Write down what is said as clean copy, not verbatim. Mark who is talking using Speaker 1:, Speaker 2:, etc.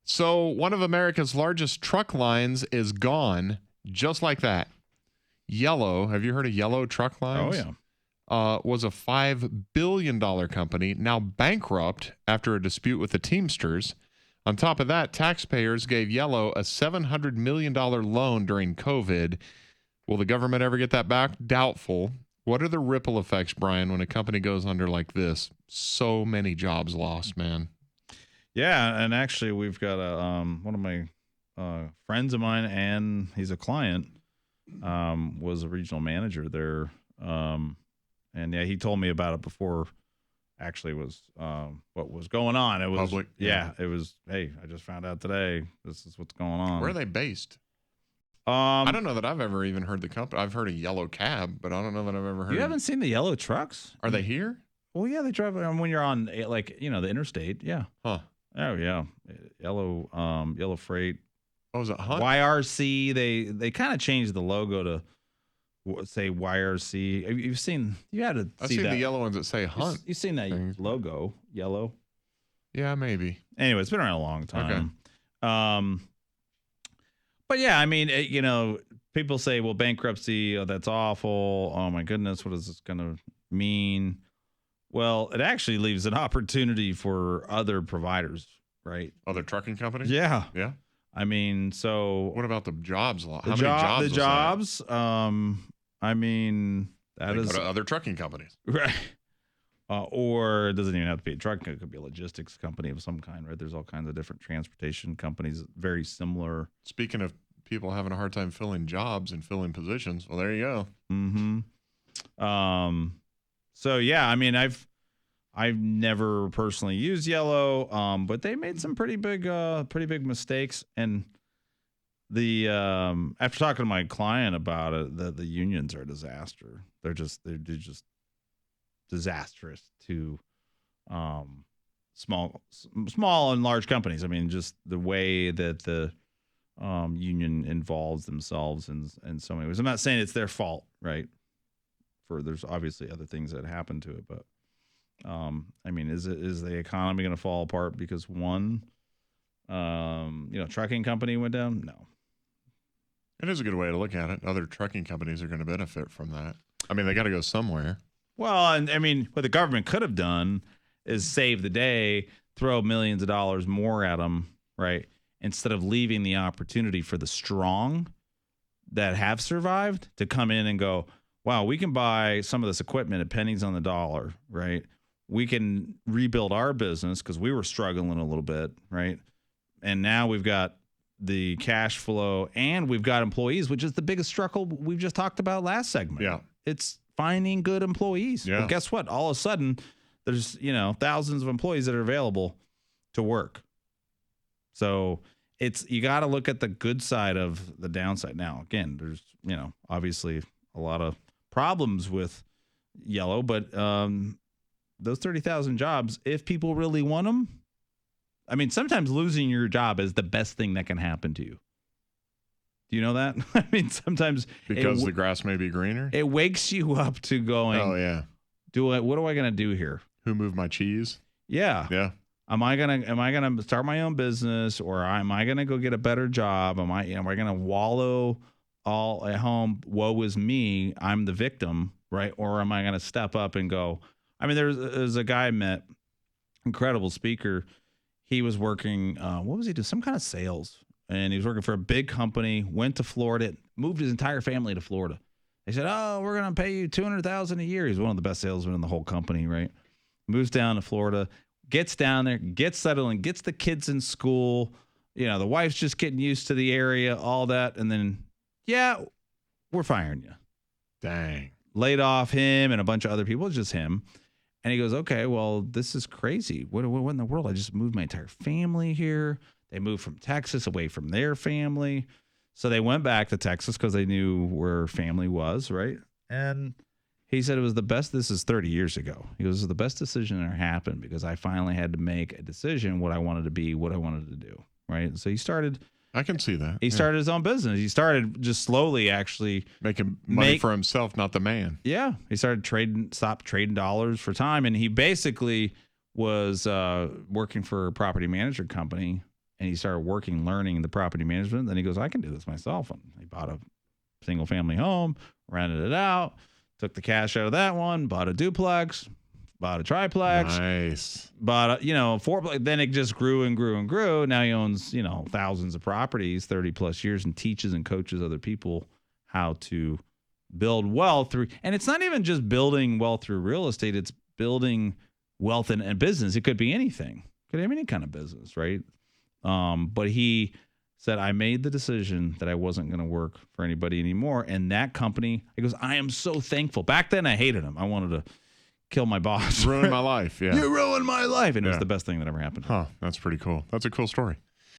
Speaker 1: So one of America's largest truck lines is gone, just like that. Yellow, have you heard of Yellow Truck Lines?
Speaker 2: Oh, yeah.
Speaker 1: Was a $5 billion company, now bankrupt after a dispute with the Teamsters. On top of that, taxpayers gave Yellow a $700 million loan during COVID. Will the government ever get that back? Doubtful. What are the ripple effects, Brian, when a company goes under like this? So many jobs lost, man.
Speaker 2: Yeah, and actually, we've got one of my friends of mine, and he's a client, was a regional manager there. And yeah, he told me about it before actually was what was going on. It was
Speaker 1: public.
Speaker 2: Yeah, it was, hey, I just found out today. This is what's going on.
Speaker 1: Where are they based? I don't know that I've ever even heard the company. I've heard a Yellow Cab, but I don't know that I've ever heard.
Speaker 2: You haven't seen the yellow trucks?
Speaker 1: Are they here?
Speaker 2: Well, yeah, they drive when you're on like, the interstate. Yeah.
Speaker 1: Huh.
Speaker 2: Oh yeah. Yellow freight.
Speaker 1: Oh, is it Hunt?
Speaker 2: YRC. They kind of changed the logo to say YRC. You've seen, you had to
Speaker 1: I've
Speaker 2: see
Speaker 1: seen
Speaker 2: that.
Speaker 1: the yellow ones that say Hunt.
Speaker 2: You've seen that
Speaker 1: things.
Speaker 2: logo, yellow.
Speaker 1: Yeah, maybe.
Speaker 2: Anyway, it's been around a long time. Okay. But yeah, I mean, people say, well, bankruptcy, that's awful. Oh my goodness, what is this going to mean? Well, it actually leaves an opportunity for other providers, right?
Speaker 1: Other trucking companies?
Speaker 2: Yeah.
Speaker 1: Yeah.
Speaker 2: I mean, so
Speaker 1: what about the jobs? How many
Speaker 2: jobs?
Speaker 1: The
Speaker 2: jobs. I mean, that
Speaker 1: they
Speaker 2: is
Speaker 1: go to other trucking companies,
Speaker 2: right? Or it doesn't even have to be a truck. It could be a logistics company of some kind, right? There's all kinds of different transportation companies, very similar.
Speaker 1: Speaking of people having a hard time filling jobs and filling positions, well, there you go.
Speaker 2: Mm-hmm. So yeah, I mean, I've never personally used Yellow, but they made some pretty big mistakes. And the after talking to my client about it, the unions are a disaster. They're just disastrous to small and large companies. I mean, just the way that the union involves themselves in so many ways. I'm not saying it's their fault, right? There's obviously other things that happen to it, but I mean, is the economy going to fall apart because one trucking company went down? No.
Speaker 1: It is a good way to look at it. Other trucking companies are going to benefit from that. I mean, they got to go somewhere.
Speaker 2: Well, and I mean, what the government could have done is save the day, throw millions of dollars more at them, right? Instead of leaving the opportunity for the strong that have survived to come in and go, wow, we can buy some of this equipment at pennies on the dollar, right? We can rebuild our business because we were struggling a little bit, right? And now we've got the cash flow and we've got employees, which is the biggest struggle we've just talked about last segment.
Speaker 1: Yeah.
Speaker 2: It's finding good employees.
Speaker 1: Yeah.
Speaker 2: Well, guess what? All of a sudden, there's, thousands of employees that are available to work. So you got to look at the good side of the downside. Now, again, there's, obviously a lot of problems with Yellow, but those 30,000 jobs, if people really want them, I mean, sometimes losing your job is the best thing that can happen to you. Do you know that? I mean, sometimes
Speaker 1: because the grass may be greener.
Speaker 2: It wakes you up to going,
Speaker 1: oh yeah,
Speaker 2: what am I going to do here?
Speaker 1: Who moved my cheese?
Speaker 2: Yeah.
Speaker 1: Yeah.
Speaker 2: Am I gonna start my own business, or am I gonna go get a better job? Am I gonna wallow all at home? Woe is me. I'm the victim, right? Or am I gonna step up and go? I mean, there's a guy I met, incredible speaker. He was working. What was he doing? Some kind of sales, and he was working for a big company. Went to Florida, moved his entire family to Florida. They said, "Oh, we're gonna pay you $200,000 a year." He's one of the best salesmen in the whole company, right? Moves down to Florida. Gets down there, gets settled in, gets the kids in school. The wife's just getting used to the area, all that. And then, yeah, we're firing you.
Speaker 1: Dang.
Speaker 2: Laid off him and a bunch of other people, just him. And he goes, okay, well, this is crazy. What in the world? I just moved my entire family here. They moved from Texas away from their family. So they went back to Texas because they knew where family was, right? And he said it was the best. This is 30 years ago. He goes, it was the best decision that ever happened because I finally had to make a decision what I wanted to be, what I wanted to do. Right. So he started.
Speaker 1: I can see that.
Speaker 2: He started his own business. He started just slowly actually
Speaker 1: making money for himself, not the man.
Speaker 2: Yeah. He stopped trading dollars for time. And he basically was working for a property manager company and he started learning the property management. Then he goes, I can do this myself. And he bought a single family home, rented it out, took the cash out of that one, bought a duplex, bought a triplex,
Speaker 1: Nice.
Speaker 2: bought a, then it just grew and grew and grew. Now he owns, thousands of properties, 30 plus years, and teaches and coaches other people how to build wealth through, and it's not even just building wealth through real estate, it's building wealth in business. It could be anything. Could have any kind of business, right? But he said, I made the decision that I wasn't going to work for anybody anymore. And that company, he goes, I am so thankful. Back then, I hated him. I wanted to kill my boss.
Speaker 1: Ruined my life. Yeah.
Speaker 2: You ruined my life. And it was the best thing that ever happened.
Speaker 1: Huh. That's pretty cool. That's a cool story.